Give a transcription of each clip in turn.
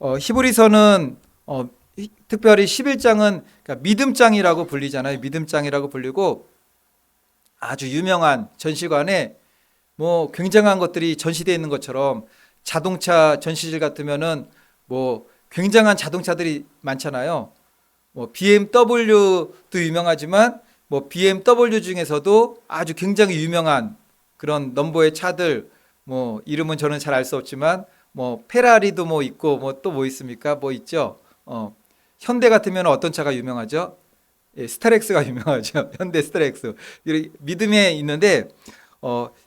히브리서는 특별히 11장은 그러니까 믿음장이라고 불리잖아요. 믿음장이라고 불리고 아주 유명한 전시관에 뭐 굉장한 것들이 전시되어 있는 것처럼 자동차 전시실 같으면은 뭐 굉장한 자동차들이 많잖아요. 뭐 BMW도 유명하지만 뭐 BMW 중에서도 아주 굉장히 유명한 그런 넘버의 차들 뭐 이름은 저는 잘 알 수 없지만 뭐 페라리도 뭐 있고 뭐 또 뭐 있습니까? 뭐 있죠. 현대 같으면 어떤 차가 유명하죠? 예, 스타렉스가 유명하죠. 현대 스타렉스. 믿음에 있는데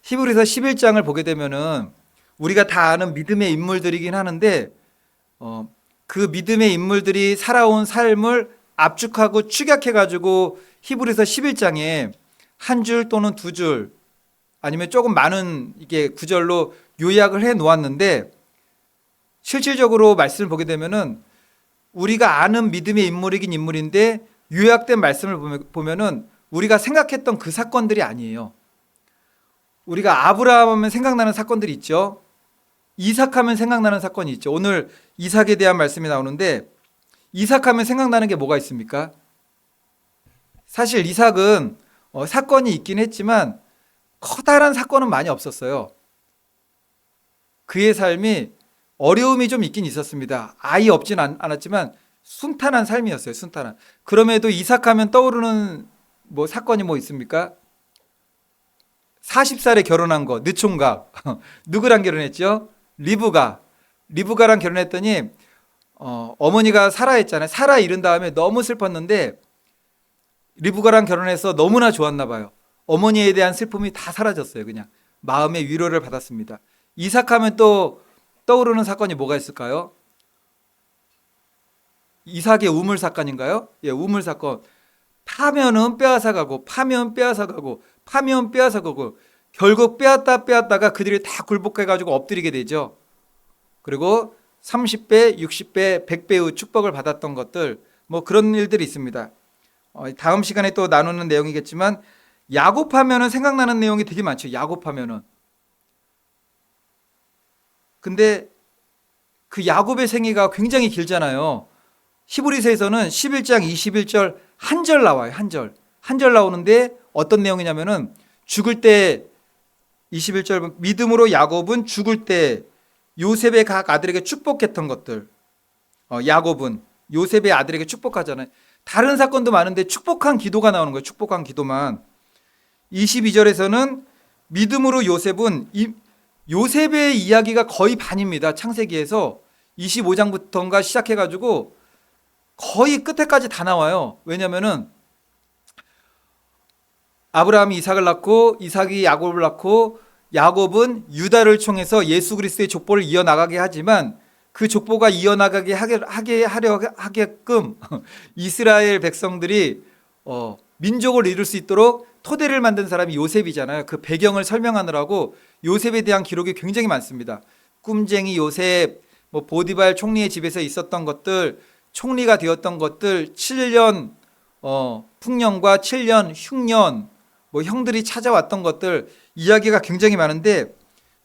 히브리서 11장을 보게 되면은 우리가 다 아는 믿음의 인물들이긴 하는데 그 믿음의 인물들이 살아온 삶을 압축하고 축약해 가지고 히브리서 11장에 한 줄 또는 두 줄 아니면 조금 많은 이게 구절로 요약을 해 놓았는데 실질적으로 말씀을 보게 되면은 우리가 아는 믿음의 인물이긴 인물인데 요약된 말씀을 보면은 우리가 생각했던 그 사건들이 아니에요. 우리가 아브라함 하면 생각나는 사건들이 있죠. 이삭 하면 생각나는 사건이 있죠. 오늘 이삭에 대한 말씀이 나오는데 이삭 하면 생각나는 게 뭐가 있습니까? 사실 이삭은 사건이 있긴 했지만 커다란 사건은 많이 없었어요. 그의 삶이 어려움이 좀 있긴 있었습니다. 아이 없진 않았지만 순탄한 삶이었어요. 순탄한. 그럼에도 이삭하면 떠오르는 뭐 사건이 뭐 있습니까? 40살에 결혼한 거, 늦총각. 누구랑 결혼했죠? 리브가. 리브가랑 결혼했더니 어머니가 사라 했잖아요. 사라 잃은 다음에 너무 슬펐는데 리브가랑 결혼해서 너무나 좋았나 봐요. 어머니에 대한 슬픔이 다 사라졌어요. 그냥 마음의 위로를 받았습니다. 이삭하면 또 떠오르는 사건이 뭐가 있을까요? 이삭의 우물 사건인가요? 예, 우물 사건. 파면은 빼앗아가고 파면 빼앗아가고 파면 빼앗아가고 결국 빼앗다가 그들이 다 굴복해가지고 엎드리게 되죠. 그리고 30배, 60배, 100배의 축복을 받았던 것들 뭐 그런 일들이 있습니다. 다음 시간에 또 나누는 내용이겠지만 야곱하면은 생각나는 내용이 되게 많죠. 야곱하면은. 근데 그 야곱의 생애가 굉장히 길잖아요. 히브리서에서는 11장 21절 한 절 나와요. 한 절. 한 절 나오는데 어떤 내용이냐면은 죽을 때 21절 믿음으로 야곱은 죽을 때 요셉의 각 아들에게 축복했던 것들. 야곱은 요셉의 아들에게 축복하잖아요. 다른 사건도 많은데 축복한 기도가 나오는 거예요. 축복한 기도만. 22절에서는 믿음으로 요셉의 이야기가 거의 반입니다. 창세기에서 25장부터인가 시작해가지고 거의 끝에까지 다 나와요. 왜냐면은 아브라함이 이삭을 낳고 이삭이 야곱을 낳고 야곱은 유다를 총해서 예수 그리스도의 족보를 이어나가게 하지만 그 족보가 이어나가게 하게끔 이스라엘 백성들이 민족을 이룰 수 있도록 토대를 만든 사람이 요셉이잖아요. 그 배경을 설명하느라고 요셉에 대한 기록이 굉장히 많습니다. 꿈쟁이 요셉, 뭐 보디발 총리의 집에서 있었던 것들, 총리가 되었던 것들, 7년 풍년과 7년 흉년, 뭐 형들이 찾아왔던 것들 이야기가 굉장히 많은데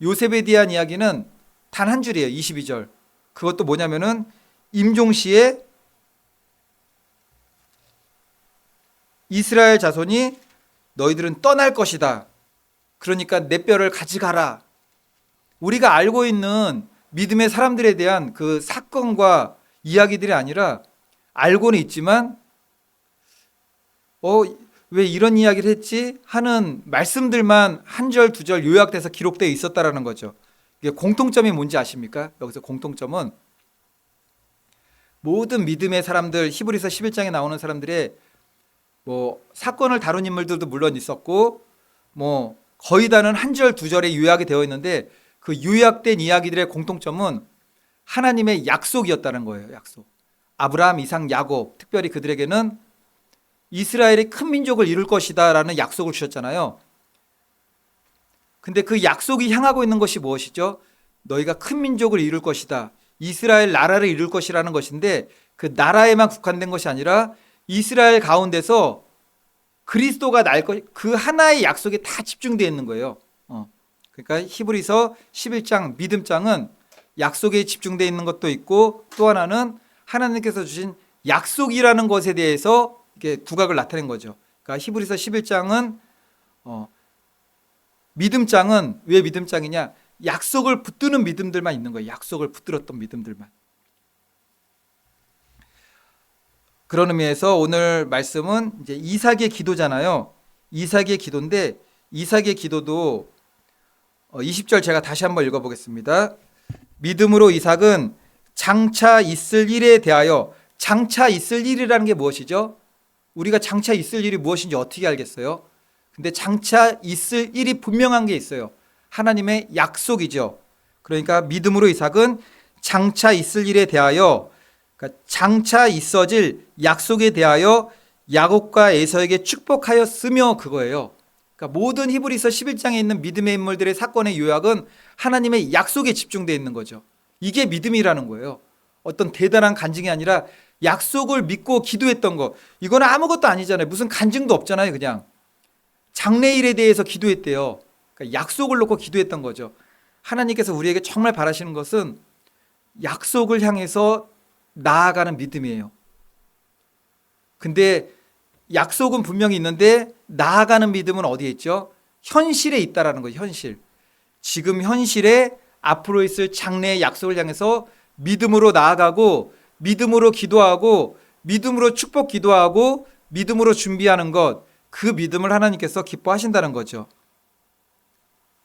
요셉에 대한 이야기는 단 한 줄이에요. 22절. 그것도 뭐냐면은 임종시에 이스라엘 자손이 너희들은 떠날 것이다. 그러니까 내 뼈를 가져가라. 우리가 알고 있는 믿음의 사람들에 대한 그 사건과 이야기들이 아니라 알고는 있지만 왜 이런 이야기를 했지? 하는 말씀들만 한 절, 두 절 요약돼서 기록되어 있었다라는 거죠. 이게 공통점이 뭔지 아십니까? 여기서 공통점은 모든 믿음의 사람들, 히브리서 11장에 나오는 사람들의 뭐 사건을 다룬 인물들도 물론 있었고 뭐 거의 다는 한 절, 두 절에 요약이 되어 있는데 그 요약된 이야기들의 공통점은 하나님의 약속이었다는 거예요. 약속. 아브라함, 이삭, 야곱, 특별히 그들에게는 이스라엘이 큰 민족을 이룰 것이다 라는 약속을 주셨잖아요. 근데 그 약속이 향하고 있는 것이 무엇이죠? 너희가 큰 민족을 이룰 것이다. 이스라엘 나라를 이룰 것이라는 것인데 그 나라에만 국한된 것이 아니라 이스라엘 가운데서 그리스도가 날 것, 그 하나의 약속에 다 집중되어 있는 거예요. 그러니까 히브리서 11장 믿음장은 약속에 집중되어 있는 것도 있고, 또 하나는 하나님께서 주신 약속이라는 것에 대해서 이렇게 두각을 나타낸 거죠. 그러니까 히브리서 11장은 믿음장은 왜 믿음장이냐? 약속을 붙드는 믿음들만 있는 거예요. 약속을 붙들었던 믿음들만. 그런 의미에서 오늘 말씀은 이제 이삭의 기도잖아요. 이삭의 기도인데 이삭의 기도도 20절 제가 다시 한번 읽어보겠습니다. 믿음으로 이삭은 장차 있을 일에 대하여, 장차 있을 일이라는 게 무엇이죠? 우리가 장차 있을 일이 무엇인지 어떻게 알겠어요? 근데 장차 있을 일이 분명한 게 있어요. 하나님의 약속이죠. 그러니까 믿음으로 이삭은 장차 있을 일에 대하여, 그러니까 장차 있어질 약속에 대하여 야곱과 에서에게 축복하였으며, 그거예요. 그러니까 모든 히브리서 11장에 있는 믿음의 인물들의 사건의 요약은 하나님의 약속에 집중되어 있는 거죠. 이게 믿음이라는 거예요. 어떤 대단한 간증이 아니라 약속을 믿고 기도했던 거. 이거는 아무것도 아니잖아요. 무슨 간증도 없잖아요. 그냥 장래일에 대해서 기도했대요. 그러니까 약속을 놓고 기도했던 거죠. 하나님께서 우리에게 정말 바라시는 것은 약속을 향해서 나아가는 믿음이에요. 근데 약속은 분명히 있는데 나아가는 믿음은 어디에 있죠? 현실에 있다라는 거예요. 현실. 지금 현실에 앞으로 있을 장래의 약속을 향해서 믿음으로 나아가고, 믿음으로 기도하고, 믿음으로 축복 기도하고, 믿음으로 준비하는 것, 그 믿음을 하나님께서 기뻐하신다는 거죠.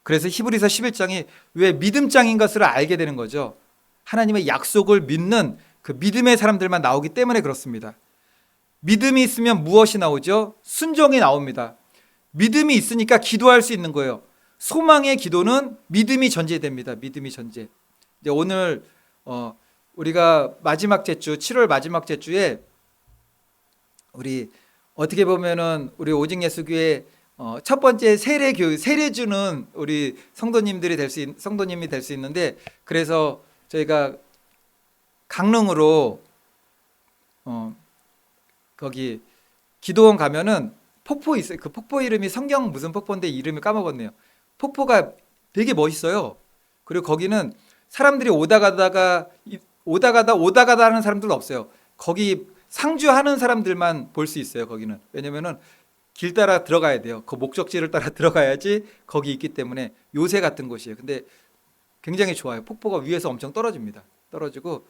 그래서 히브리서 11장이 왜 믿음장인 것을 알게 되는 거죠. 하나님의 약속을 믿는 그 믿음의 사람들만 나오기 때문에 그렇습니다. 믿음이 있으면 무엇이 나오죠? 순종이 나옵니다. 믿음이 있으니까 기도할 수 있는 거예요. 소망의 기도는 믿음이 전제됩니다. 믿음이 전제. 이제 오늘 우리가 마지막 제주, 7월 마지막 제주에 우리 어떻게 보면은 우리 오직 예수교회 첫 번째 세례 교육, 세례 주는 우리 성도님들이 성도님이 될 수 있는데, 그래서 저희가 강릉으로 거기 기도원 가면은 폭포 있어요. 그 폭포 이름이 성경 무슨 폭포인데 이름을 까먹었네요. 폭포가 되게 멋있어요. 그리고 거기는 사람들이 오다 가다 하는 사람들은 없어요. 거기 상주하는 사람들만 볼 수 있어요. 거기는. 왜냐면은 길 따라 들어가야 돼요. 그 목적지를 따라 들어가야지 거기 있기 때문에 요새 같은 곳이에요. 근데 굉장히 좋아요. 폭포가 위에서 엄청 떨어집니다. 떨어지고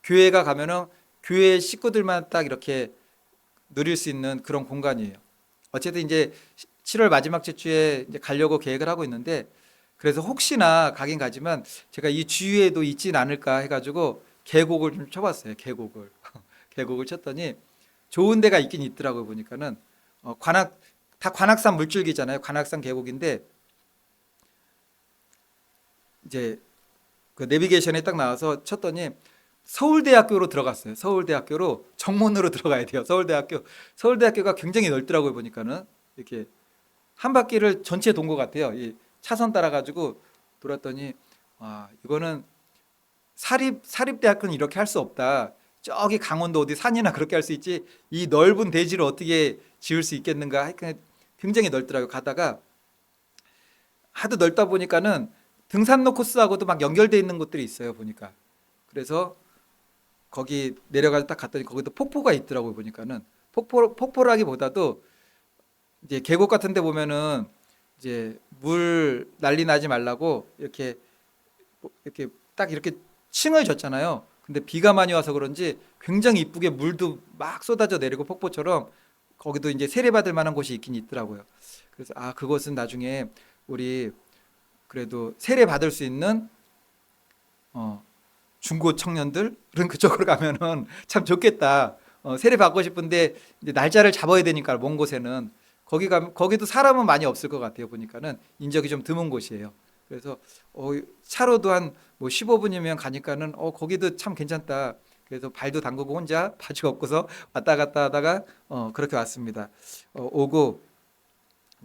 교회가 가면은 교회 식구들만 딱 이렇게 누릴 수 있는 그런 공간이에요. 어쨌든 이제 7월 마지막 주에 이제 가려고 계획을 하고 있는데, 그래서 혹시나 가긴 가지만 제가 이 주위에도 있진 않을까 해가지고 계곡을 좀 쳐봤어요. 계곡을 계곡을 쳤더니 좋은 데가 있긴 있더라고요. 보니까는 다 관악산 물줄기잖아요. 관악산 계곡인데 이제 그 내비게이션에 딱 나와서 쳤더니 서울대학교로 들어갔어요. 서울대학교로 정문으로 들어가야 돼요. 서울대학교가 굉장히 넓더라고요. 보니까는 이렇게 한 바퀴를 전체 돈 것 같아요. 이 차선 따라 가지고 돌았더니 이거는 사립대학교는 이렇게 할 수 없다. 저기 강원도 어디 산이나 그렇게 할 수 있지, 이 넓은 대지를 어떻게 지을 수 있겠는가. 굉장히 넓더라고요. 가다가 하도 넓다 보니까는 등산로 코스하고도 막 연결되어 있는 곳들이 있어요. 보니까. 그래서 거기 내려가서 딱 갔더니 거기도 폭포가 있더라고요. 보니까는 폭포라기보다도 이제 계곡 같은 데 보면은 이제 물 난리 나지 말라고 이렇게 딱 이렇게 층을 졌잖아요. 근데 비가 많이 와서 그런지 굉장히 이쁘게 물도 막 쏟아져 내리고 폭포처럼 거기도 이제 세례받을 만한 곳이 있긴 있더라고요. 그래서 그것은 나중에 우리 그래도 세례받을 수 있는 중고 청년들은 그쪽으로 가면은 참 좋겠다. 세례 받고 싶은데 이제 날짜를 잡아야 되니까 먼 곳에는 거기도 사람은 많이 없을 것 같아요. 보니까는 인적이 좀 드문 곳이에요. 그래서 차로도 한 뭐 15분이면 가니까는 거기도 참 괜찮다. 그래서 발도 담그고 혼자 바지 없고서 왔다 갔다 하다가 그렇게 왔습니다. 오고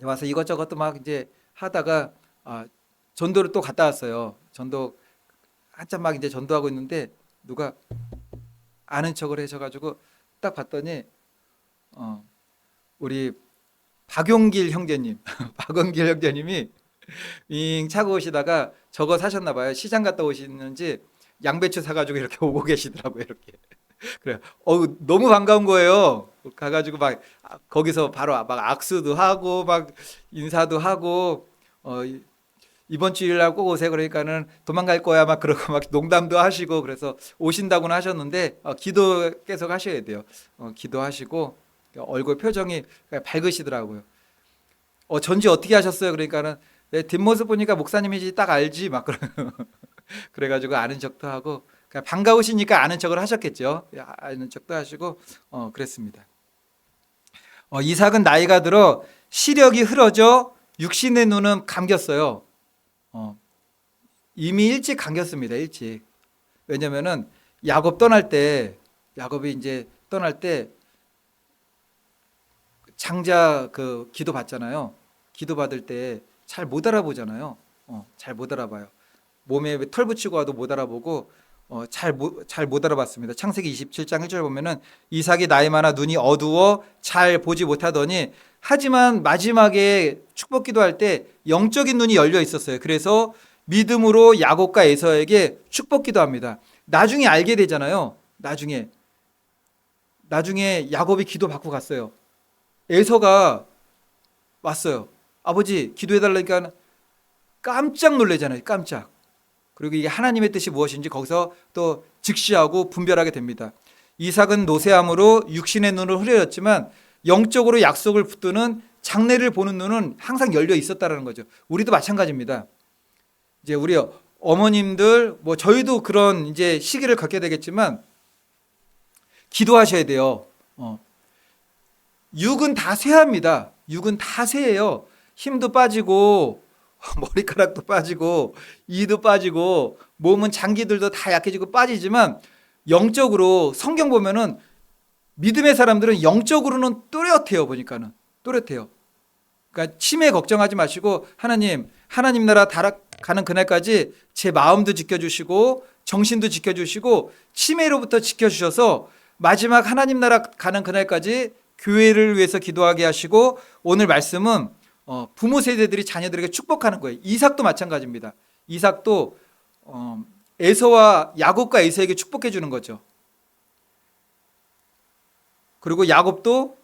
와서 이것저것도 막 이제 하다가 전도를 또 갔다 왔어요. 전도 한참 막 이제 전도하고 있는데 누가 아는 척을 해셔가지고 딱 봤더니 우리 박용길 형제님, 박용길 형제님이 윙 차고 오시다가 저거 사셨나 봐요. 시장 갔다 오시는지 양배추 사가지고 이렇게 오고 계시더라고요. 이렇게. 그래. 너무 반가운 거예요. 가가지고 막 거기서 바로 막 악수도 하고 막 인사도 하고 이번 주일날 꼭 오세요. 그러니까는 도망갈 거야 막 그러고 막 농담도 하시고 그래서 오신다고는 하셨는데 기도 계속 하셔야 돼요. 기도하시고 얼굴 표정이 밝으시더라고요. 전지 어떻게 하셨어요? 그러니까는 내 뒷모습 보니까 목사님이지 딱 알지 막 그래가지고 아는 척도 하고 반가우시니까 아는 척을 하셨겠죠. 아는 척도 하시고 그랬습니다. 이삭은 나이가 들어 시력이 흐려져 육신의 눈은 감겼어요. 이미 일찍 감겼습니다. 일찍. 왜냐면은 야곱이 이제 떠날 때 장자 그 기도 받잖아요. 기도 받을 때 잘 못 알아보잖아요. 잘 못 알아봐요. 몸에 털 붙이고 와도 못 알아보고 잘 못 알아봤습니다. 창세기 27장 1절 보면은 이삭이 나이 많아 눈이 어두워 잘 보지 못하더니 하지만 마지막에 축복 기도할 때 영적인 눈이 열려 있었어요. 그래서 믿음으로 야곱과 에서에게 축복 기도합니다. 나중에 알게 되잖아요. 나중에 야곱이 기도 받고 갔어요. 에서가 왔어요. 아버지 기도해 달라니까 깜짝 놀라잖아요. 깜짝. 그리고 이게 하나님의 뜻이 무엇인지 거기서 또 직시하고 분별하게 됩니다. 이삭은 노쇠함으로 육신의 눈을 흐려졌지만 영적으로 약속을 붙드는 장래를 보는 눈은 항상 열려 있었다라는 거죠. 우리도 마찬가지입니다. 이제 우리 어머님들 뭐 저희도 그런 이제 시기를 갖게 되겠지만 기도하셔야 돼요. 육은 다 쇠합니다. 육은 다 쇠해요. 힘도 빠지고 머리카락도 빠지고 이도 빠지고 몸은 장기들도 다 약해지고 빠지지만 영적으로 성경 보면은 믿음의 사람들은 영적으로는 또렷해요. 보니까는 또렷해요. 그러니까 치매 걱정하지 마시고 하나님 나라 가는 그날까지 제 마음도 지켜주시고 정신도 지켜주시고 치매로부터 지켜주셔서 마지막 하나님 나라 가는 그날까지 교회를 위해서 기도하게 하시고 오늘 말씀은 부모 세대들이 자녀들에게 축복하는 거예요. 이삭도 마찬가지입니다. 이삭도 에서와 야곱과 에서에게 축복해 주는 거죠. 그리고 야곱도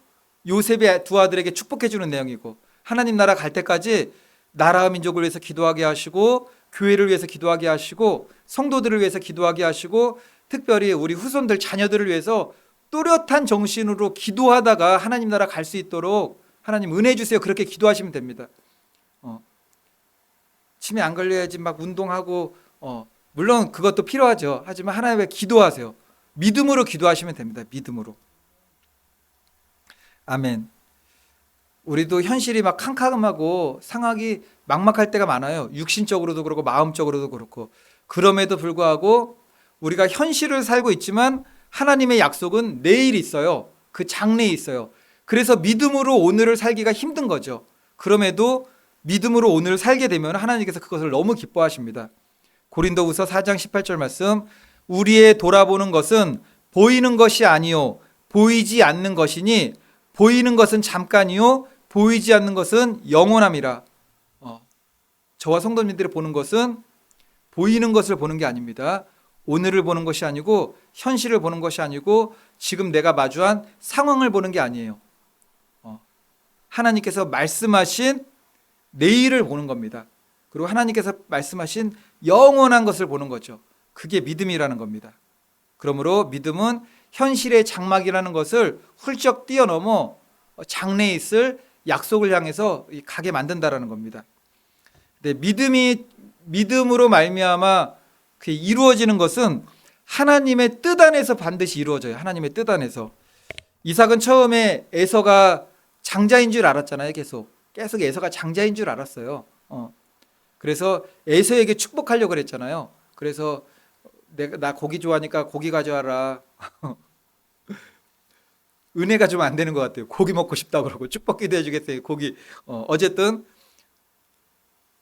요셉의 두 아들에게 축복해 주는 내용이고 하나님 나라 갈 때까지 나라와 민족을 위해서 기도하게 하시고 교회를 위해서 기도하게 하시고 성도들을 위해서 기도하게 하시고 특별히 우리 후손들 자녀들을 위해서 또렷한 정신으로 기도하다가 하나님 나라 갈 수 있도록 하나님 은혜 주세요. 그렇게 기도하시면 됩니다. 치매 안 걸려야지 막 운동하고 물론 그것도 필요하죠. 하지만 하나님께 기도하세요. 믿음으로 기도하시면 됩니다. 믿음으로. 아멘. 우리도 현실이 막 캄캄하고 상황이 막막할 때가 많아요. 육신적으로도 그렇고 마음적으로도 그렇고. 그럼에도 불구하고 우리가 현실을 살고 있지만 하나님의 약속은 내일 있어요. 그 장래에 있어요. 그래서 믿음으로 오늘을 살기가 힘든 거죠. 그럼에도 믿음으로 오늘을 살게 되면 하나님께서 그것을 너무 기뻐하십니다. 고린도후서 4장 18절 말씀, 우리의 돌아보는 것은 보이는 것이 아니요 보이지 않는 것이니 보이는 것은 잠깐이요 보이지 않는 것은 영원함이라. 저와 성도님들이 보는 것은 보이는 것을 보는 게 아닙니다. 오늘을 보는 것이 아니고 현실을 보는 것이 아니고 지금 내가 마주한 상황을 보는 게 아니에요. 하나님께서 말씀하신 내일을 보는 겁니다. 그리고 하나님께서 말씀하신 영원한 것을 보는 거죠. 그게 믿음이라는 겁니다. 그러므로 믿음은 현실의 장막이라는 것을 훌쩍 뛰어넘어 장래에 있을 약속을 향해서 가게 만든다라는 겁니다. 근데 믿음으로 말미암아 그 이루어지는 것은 하나님의 뜻 안에서 반드시 이루어져요. 하나님의 뜻 안에서. 이삭은 처음에 에서가 장자인 줄 알았잖아요. 계속 에서가 장자인 줄 알았어요. 그래서 에서에게 축복하려고 그랬잖아요. 그래서 나 고기 좋아하니까 고기 가져와라. 은혜가 좀 안 되는 것 같아요. 고기 먹고 싶다고 그러고 축복 기도해 주겠어요. 고기. 어쨌든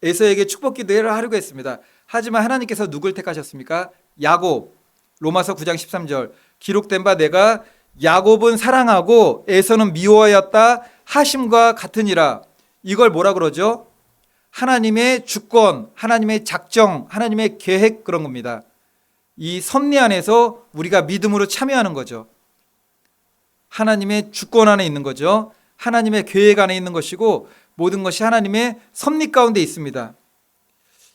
에서에게 축복 기도를 하려고 했습니다. 하지만 하나님께서 누굴 택하셨습니까? 야곱. 로마서 9장 13절. 기록된 바 내가 야곱은 사랑하고 에서는 미워하였다 하심과 같으니라. 이걸 뭐라 그러죠? 하나님의 주권, 하나님의 작정, 하나님의 계획 그런 겁니다. 이 섭리 안에서 우리가 믿음으로 참여하는 거죠. 하나님의 주권 안에 있는 거죠. 하나님의 계획 안에 있는 것이고 모든 것이 하나님의 섭리 가운데 있습니다.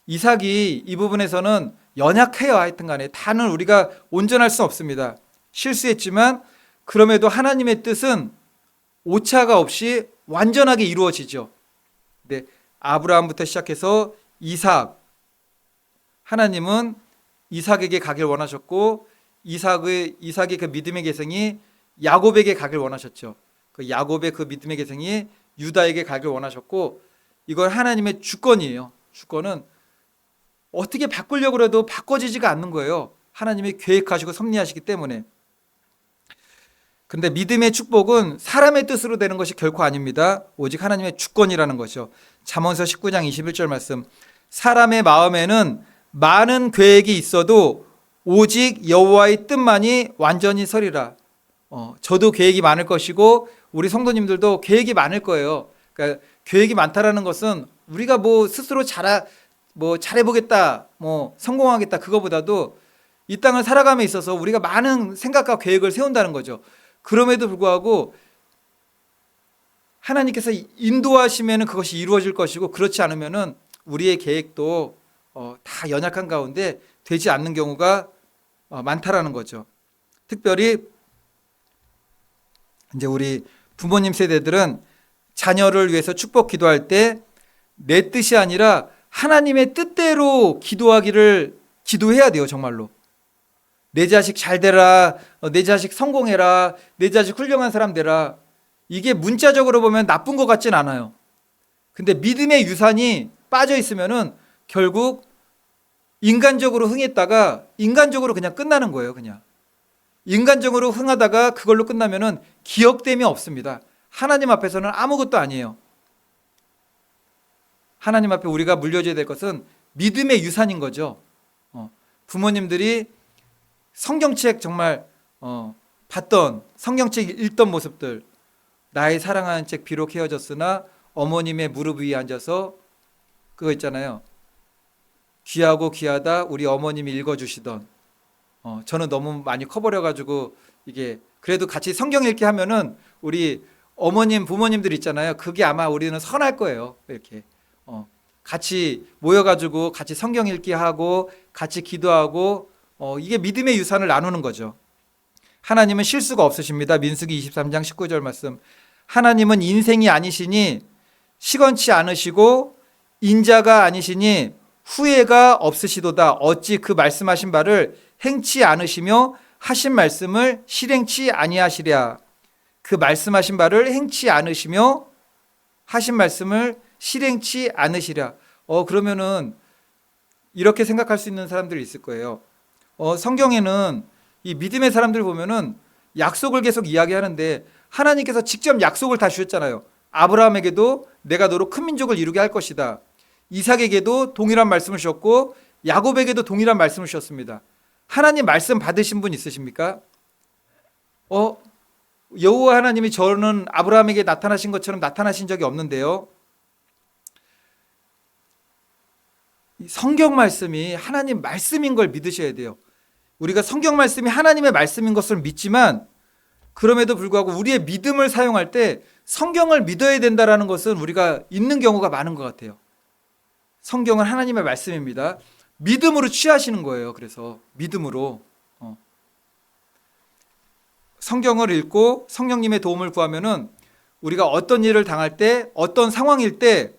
이삭이 이 부분에서는 연약해요. 하여튼 간에 다는 우리가 온전할 수 없습니다. 실수했지만 그럼에도 하나님의 뜻은 오차가 없이 완전하게 이루어지죠. 네, 아브라함부터 시작해서 이삭, 하나님은 이삭에게 가길 원하셨고 이삭의 그 믿음의 계승이 야곱에게 가길 원하셨죠. 그 야곱의 그 믿음의 계승이 유다에게 가길 원하셨고 이건 하나님의 주권이에요. 주권은 어떻게 바꾸려고 해도 바꿔지지가 않는 거예요. 하나님이 계획하시고 섭리하시기 때문에. 그런데 믿음의 축복은 사람의 뜻으로 되는 것이 결코 아닙니다. 오직 하나님의 주권이라는 것이죠. 잠언서 19장 21절 말씀. 사람의 마음에는 많은 계획이 있어도 오직 여호와의 뜻만이 완전히 서리라. 저도 계획이 많을 것이고 우리 성도님들도 계획이 많을 거예요. 그러니까 계획이 많다라는 것은 우리가 뭐 스스로 잘해보겠다, 성공하겠다 그거보다도 이 땅을 살아감에 있어서 우리가 많은 생각과 계획을 세운다는 거죠. 그럼에도 불구하고 하나님께서 인도하시면 그것이 이루어질 것이고 그렇지 않으면 우리의 계획도 다 연약한 가운데 되지 않는 경우가 많다라는 거죠. 특별히 이제 우리 부모님 세대들은 자녀를 위해서 축복 기도할 때 내 뜻이 아니라 하나님의 뜻대로 기도해야 돼요. 정말로. 내 자식 잘 되라, 내 자식 성공해라, 내 자식 훌륭한 사람 되라. 이게 문자적으로 보면 나쁜 것 같진 않아요. 근데 믿음의 유산이 빠져 있으면은 결국 인간적으로 흥했다가 인간적으로 그냥 끝나는 거예요. 그냥 인간적으로 흥하다가 그걸로 끝나면은 기억됨이 없습니다. 하나님 앞에서는 아무것도 아니에요. 하나님 앞에 우리가 물려줘야 될 것은 믿음의 유산인 거죠. 부모님들이 성경책 정말 봤던 성경책 읽던 모습들, 나의 사랑하는 책 비록 헤어졌으나 어머님의 무릎 위에 앉아서 그거 있잖아요. 귀하고 귀하다 우리 어머님이 읽어주시던. 저는 너무 많이 커버려가지고 이게 그래도 같이 성경 읽기 하면은 우리 어머님 부모님들 있잖아요. 그게 아마 우리는 선할 거예요. 이렇게 같이 모여가지고 같이 성경 읽기 하고 같이 기도하고 이게 믿음의 유산을 나누는 거죠. 하나님은 실수가 없으십니다. 민수기 23장 19절 말씀. 하나님은 인생이 아니시니 시건치 않으시고 인자가 아니시니 후회가 없으시도다. 어찌 그 말씀하신 바를 행치 않으시며 하신 말씀을 실행치 아니하시랴. 그 말씀하신 바를 행치 않으시며 하신 말씀을 실행치 않으시랴. 그러면은 이렇게 생각할 수 있는 사람들이 있을 거예요. 성경에는 이 믿음의 사람들 보면은 약속을 계속 이야기하는데 하나님께서 직접 약속을 다 주셨잖아요. 아브라함에게도 내가 너로 큰 민족을 이루게 할 것이다. 이삭에게도 동일한 말씀을 주셨고 야곱에게도 동일한 말씀을 주셨습니다. 하나님 말씀 받으신 분 있으십니까? 여호와 하나님이 저는 아브라함에게 나타나신 것처럼 나타나신 적이 없는데요. 성경 말씀이 하나님 말씀인 걸 믿으셔야 돼요. 우리가 성경 말씀이 하나님의 말씀인 것을 믿지만 그럼에도 불구하고 우리의 믿음을 사용할 때 성경을 믿어야 된다는 것은 우리가 잊는 경우가 많은 것 같아요. 성경은 하나님의 말씀입니다. 믿음으로 취하시는 거예요. 그래서 믿음으로 성경을 읽고 성령님의 도움을 구하면은 우리가 어떤 일을 당할 때 어떤 상황일 때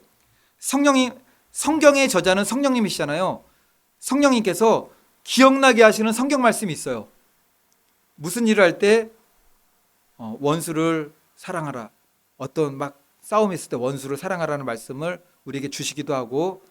성경의 저자는 성령님이시잖아요. 성령님께서 기억나게 하시는 성경 말씀이 있어요. 무슨 일을 할 때 원수를 사랑하라. 어떤 막 싸움이 있을 때 원수를 사랑하라는 말씀을 우리에게 주시기도 하고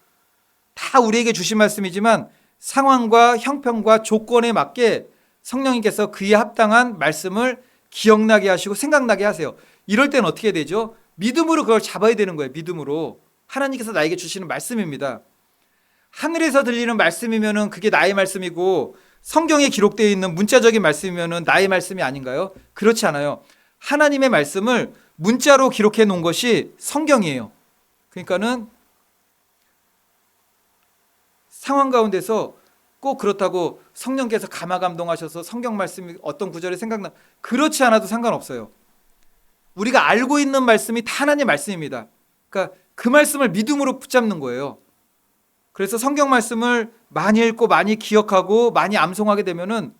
다 우리에게 주신 말씀이지만 상황과 형편과 조건에 맞게 성령님께서 그에 합당한 말씀을 기억나게 하시고 생각나게 하세요. 이럴 때는 어떻게 되죠? 믿음으로 그걸 잡아야 되는 거예요. 믿음으로. 하나님께서 나에게 주시는 말씀입니다. 하늘에서 들리는 말씀이면은 그게 나의 말씀이고 성경에 기록되어 있는 문자적인 말씀이면은 나의 말씀이 아닌가요? 그렇지 않아요. 하나님의 말씀을 문자로 기록해 놓은 것이 성경이에요. 그러니까는 상황 가운데서 꼭 그렇다고 성령께서 감화 감동하셔서 성경 말씀이 어떤 구절이 생각나, 그렇지 않아도 상관없어요. 우리가 알고 있는 말씀이 다 하나님의 말씀입니다. 그러니까 그 말씀을 믿음으로 붙잡는 거예요. 그래서 성경 말씀을 많이 읽고 많이 기억하고 많이 암송하게 되면은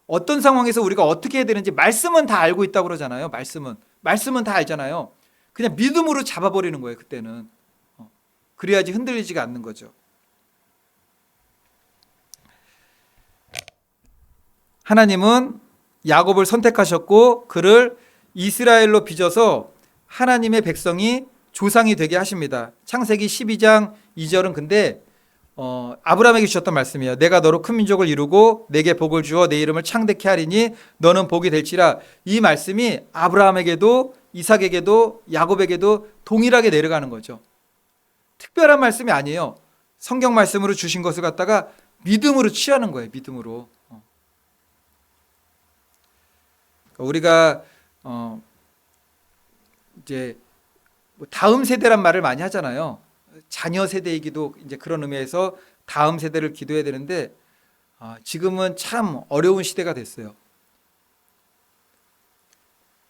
어떤 상황에서 우리가 어떻게 해야 되는지 말씀은 다 알고 있다고 그러잖아요. 말씀은 다 알잖아요. 그냥 믿음으로 잡아버리는 거예요. 그때는. 그래야지 흔들리지가 않는 거죠. 하나님은 야곱을 선택하셨고 그를 이스라엘로 빚어서 하나님의 백성이 조상이 되게 하십니다. 창세기 12장 2절은 근데 아브라함에게 주셨던 말씀이에요. 내가 너로 큰 민족을 이루고 내게 복을 주어 내 이름을 창대케 하리니 너는 복이 될지라. 이 말씀이 아브라함에게도 이삭에게도 야곱에게도 동일하게 내려가는 거죠. 특별한 말씀이 아니에요. 성경 말씀으로 주신 것을 갖다가 믿음으로 취하는 거예요. 믿음으로. 우리가 이제 다음 세대란 말을 많이 하잖아요. 자녀 세대이기도 이제 그런 의미에서 다음 세대를 기도해야 되는데 지금은 참 어려운 시대가 됐어요.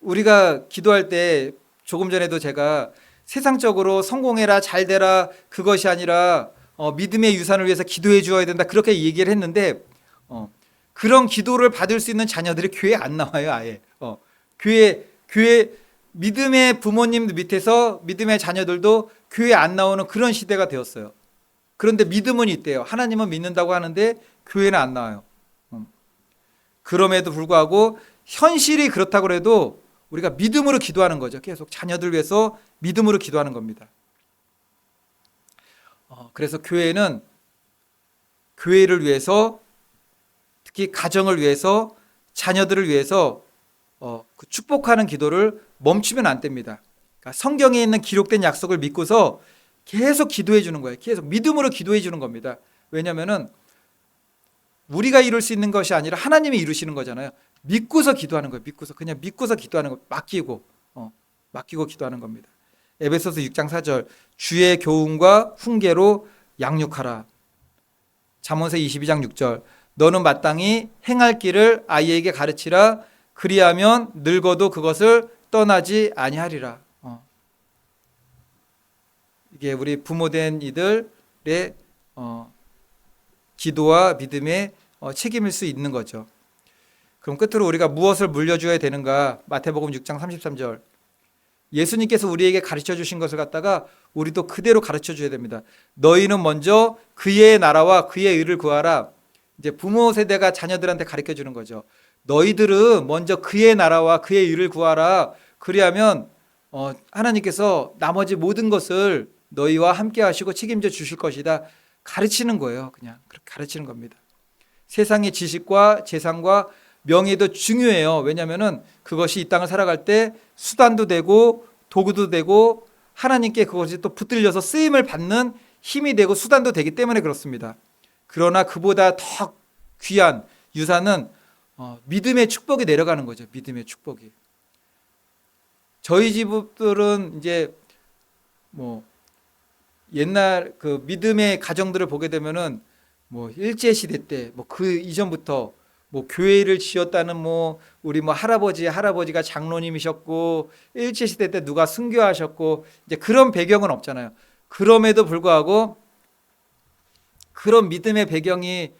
우리가 기도할 때 조금 전에도 제가 세상적으로 성공해라 잘 되라 그것이 아니라 믿음의 유산을 위해서 기도해 주어야 된다 그렇게 얘기를 했는데 그런 기도를 받을 수 있는 자녀들이 교회에 안 나와요. 아예 교회 믿음의 부모님 밑에서 믿음의 자녀들도 교회에 안 나오는 그런 시대가 되었어요. 그런데 믿음은 있대요. 하나님은 믿는다고 하는데 교회는 안 나와요. 그럼에도 불구하고 현실이 그렇다고 해도 우리가 믿음으로 기도하는 거죠. 계속 자녀들 위해서 믿음으로 기도하는 겁니다. 그래서 교회는 교회를 위해서 특히 가정을 위해서 자녀들을 위해서 그 축복하는 기도를 멈추면 안 됩니다. 그러니까 성경에 있는 기록된 약속을 믿고서 계속 기도해 주는 거예요. 계속 믿음으로 기도해 주는 겁니다. 왜냐하면은 우리가 이룰 수 있는 것이 아니라 하나님이 이루시는 거잖아요. 믿고서 기도하는 거예요. 그냥 믿고서 기도하는 거, 맡기고 기도하는 겁니다. 에베소서 6장 4절 주의 교훈과 훈계로 양육하라. 잠언서 22장 6절 너는 마땅히 행할 길을 아이에게 가르치라. 그리하면 늙어도 그것을 떠나지 아니하리라. 이게 우리 부모된 이들의 기도와 믿음의 책임일 수 있는 거죠. 그럼 끝으로 우리가 무엇을 물려줘야 되는가? 마태복음 6장 33절 예수님께서 우리에게 가르쳐 주신 것을 갖다가 우리도 그대로 가르쳐 줘야 됩니다. 너희는 먼저 그의 나라와 그의 의를 구하라. 이제 부모 세대가 자녀들한테 가르쳐 주는 거죠. 너희들은 먼저 그의 나라와 그의 의를 구하라. 그리하면 하나님께서 나머지 모든 것을 너희와 함께 하시고 책임져 주실 것이다. 가르치는 거예요. 그냥 그렇게 가르치는 겁니다. 세상의 지식과 재산과 명예도 중요해요. 왜냐하면 그것이 이 땅을 살아갈 때 수단도 되고 도구도 되고 하나님께 그것이 또 붙들려서 쓰임을 받는 힘이 되고 수단도 되기 때문에 그렇습니다. 그러나 그보다 더 귀한 유산은 믿음의 축복이 내려가는 거죠. 믿음의 축복이. 저희 집들은 이제 옛날 그 믿음의 가정들을 보게 되면은 일제 시대 때 그 이전부터 교회를 지었다는 우리 할아버지가 장로님이셨고 일제 시대 때 누가 순교하셨고 이제 그런 배경은 없잖아요. 그럼에도 불구하고 그런 믿음의 배경이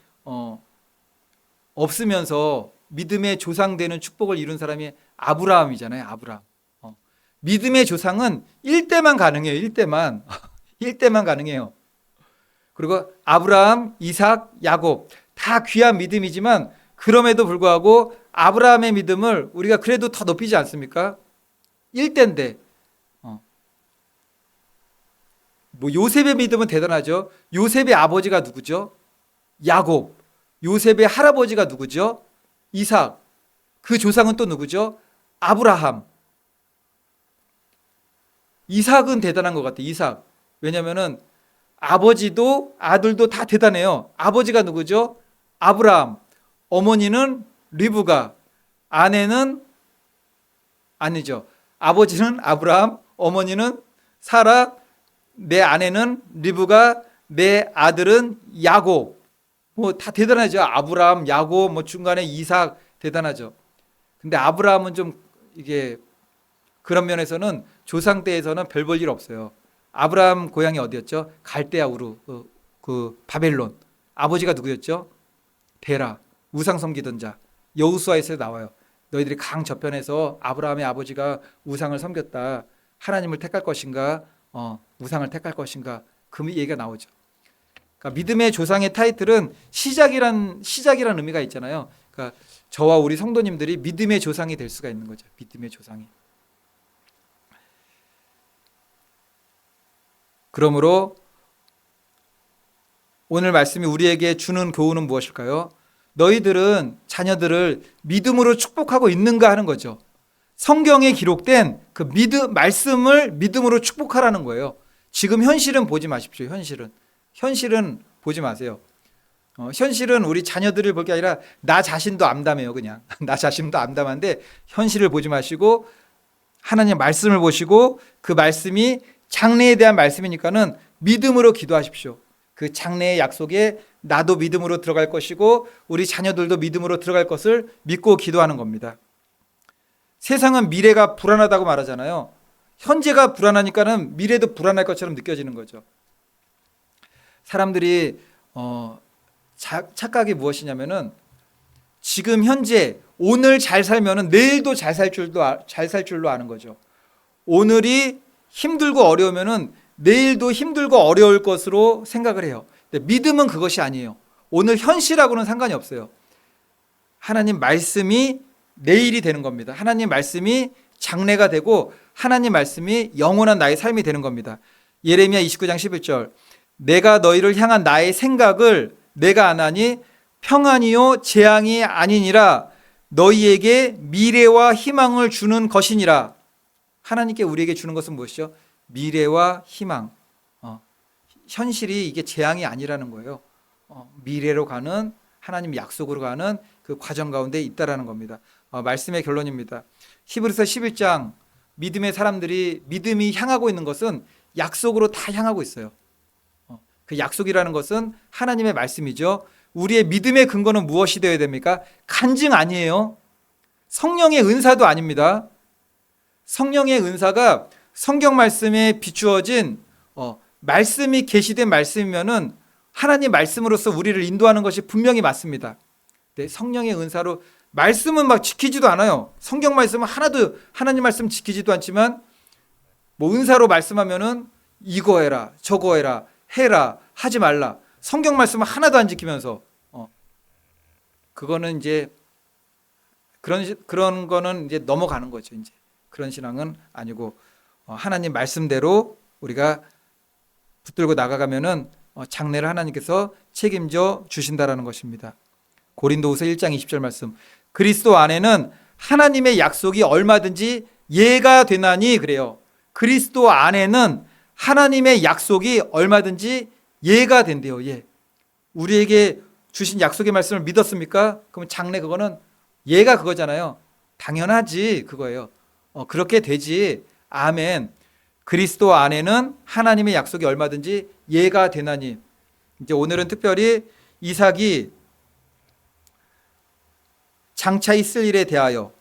없으면서 믿음의 조상 되는 축복을 이룬 사람이 아브라함이잖아요. 아브라함. 믿음의 조상은 1대만 가능해요. 1대만. 1대만 가능해요. 그리고 아브라함, 이삭, 야곱 다 귀한 믿음이지만 그럼에도 불구하고 아브라함의 믿음을 우리가 그래도 더 높이지 않습니까? 1대인데 요셉의 믿음은 대단하죠. 요셉의 아버지가 누구죠? 야곱. 요셉의 할아버지가 누구죠? 이삭. 그 조상은 또 누구죠? 아브라함. 이삭은 대단한 것 같아요. 이삭. 왜냐하면 아버지도 아들도 다 대단해요. 아버지가 누구죠? 아브라함. 어머니는 리브가. 아내는 아니죠. 아버지는 아브라함, 어머니는 사라, 내 아내는 리브가, 내 아들은 야곱. 뭐 다 대단하죠. 아브라함, 야곱, 뭐 중간에 이삭 대단하죠. 근데 아브라함은 좀 이게 그런 면에서는 조상 때에서는 별 볼 일 없어요. 아브라함 고향이 어디였죠? 갈대아 우르, 그 바벨론. 아버지가 누구였죠? 데라, 우상 섬기던 자. 여호수아에서 나와요. 너희들이 강 저편에서 아브라함의 아버지가 우상을 섬겼다. 하나님을 택할 것인가? 우상을 택할 것인가? 그 얘기가 나오죠. 그러니까 믿음의 조상의 타이틀은 시작이란 의미가 있잖아요. 그러니까 저와 우리 성도님들이 믿음의 조상이 될 수가 있는 거죠. 믿음의 조상이. 그러므로 오늘 말씀이 우리에게 주는 교훈은 무엇일까요? 너희들은 자녀들을 믿음으로 축복하고 있는가 하는 거죠. 성경에 기록된 그 말씀을 믿음으로 축복하라는 거예요. 지금 현실은 보지 마십시오. 현실은 보지 마세요. 현실은 우리 자녀들을 볼 게 아니라 나 자신도 암담해요. 그냥 나 자신도 암담한데 현실을 보지 마시고 하나님의 말씀을 보시고 그 말씀이 장래에 대한 말씀이니까는 믿음으로 기도하십시오. 그 장래의 약속에 나도 믿음으로 들어갈 것이고 우리 자녀들도 믿음으로 들어갈 것을 믿고 기도하는 겁니다. 세상은 미래가 불안하다고 말하잖아요. 현재가 불안하니까는 미래도 불안할 것처럼 느껴지는 거죠. 사람들이 착각이 무엇이냐면은 지금 현재 오늘 잘 살면은 내일도 잘 살 줄로 아는 거죠. 오늘이 힘들고 어려우면은 내일도 힘들고 어려울 것으로 생각을 해요. 근데 믿음은 그것이 아니에요. 오늘 현실하고는 상관이 없어요. 하나님 말씀이 내일이 되는 겁니다. 하나님 말씀이 장래가 되고 하나님 말씀이 영원한 나의 삶이 되는 겁니다. 예레미야 29장 11절 내가 너희를 향한 나의 생각을 내가 아나니 평안이요 재앙이 아니니라 너희에게 미래와 희망을 주는 것이니라. 하나님께 우리에게 주는 것은 무엇이죠? 미래와 희망. 현실이 이게 재앙이 아니라는 거예요. 미래로 가는 하나님 약속으로 가는 그 과정 가운데 있다라는 겁니다. 말씀의 결론입니다. 히브리서 11장 믿음의 사람들이 믿음이 향하고 있는 것은 약속으로 다 향하고 있어요. 그 약속이라는 것은 하나님의 말씀이죠. 우리의 믿음의 근거는 무엇이 되어야 됩니까? 간증 아니에요. 성령의 은사도 아닙니다. 성령의 은사가 성경 말씀에 비추어진 말씀이 계시된 말씀이면은 하나님 말씀으로서 우리를 인도하는 것이 분명히 맞습니다. 네, 성령의 은사로 말씀은 막 지키지도 않아요. 성경 말씀은 하나도 하나님 말씀 지키지도 않지만 뭐 은사로 말씀하면은 이거 해라, 저거 해라, 하지 말라. 성경 말씀은 하나도 안 지키면서 그거는 이제 그런 거는 이제 넘어가는 거죠. 이제 그런 신앙은 아니고 하나님 말씀대로 우리가 붙들고 나가가면은 장래를 하나님께서 책임져 주신다라는 것입니다. 고린도후서 1장 20절 말씀. 그리스도 안에는 하나님의 약속이 얼마든지 예가 되나니 그래요. 그리스도 안에는 하나님의 약속이 얼마든지 예가 된대요. 예. 우리에게 주신 약속의 말씀을 믿었습니까? 그럼 장래 그거는 예가 그거잖아요. 당연하지 그거예요. 그렇게 되지. 아멘. 그리스도 안에는 하나님의 약속이 얼마든지 예가 되나니. 이제 오늘은 특별히 이삭이 장차 있을 일에 대하여,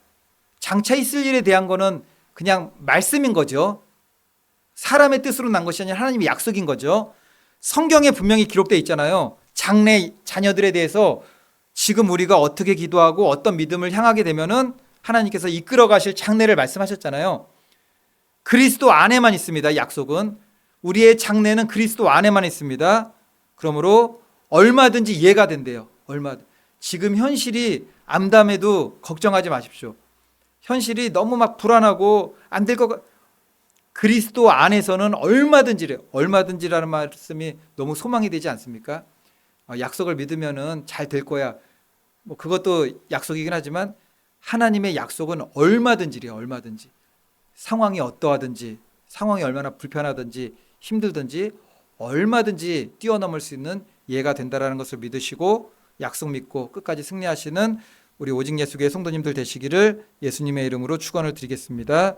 장차 있을 일에 대한 거는 그냥 말씀인 거죠. 사람의 뜻으로 난 것이 아니라 하나님의 약속인 거죠. 성경에 분명히 기록되어 있잖아요. 장래 자녀들에 대해서 지금 우리가 어떻게 기도하고 어떤 믿음을 향하게 되면은 하나님께서 이끌어 가실 장래를 말씀하셨잖아요. 그리스도 안에만 있습니다. 약속은 우리의 장래는 그리스도 안에만 있습니다. 그러므로 얼마든지 예가 된대요. 지금 현실이 암담해도 걱정하지 마십시오. 현실이 너무 막 불안하고 안 될 것 같. 그리스도 안에서는 얼마든지래요. 얼마든지라는 말씀이 너무 소망이 되지 않습니까? 약속을 믿으면은 잘 될 거야. 뭐 그것도 약속이긴 하지만 하나님의 약속은 얼마든지래요. 얼마든지. 상황이 어떠하든지, 상황이 얼마나 불편하든지 힘들든지 얼마든지 뛰어넘을 수 있는 예가 된다라는 것을 믿으시고 약속 믿고 끝까지 승리하시는 우리 오직 예수교회 성도님들 되시기를 예수님의 이름으로 축원을 드리겠습니다.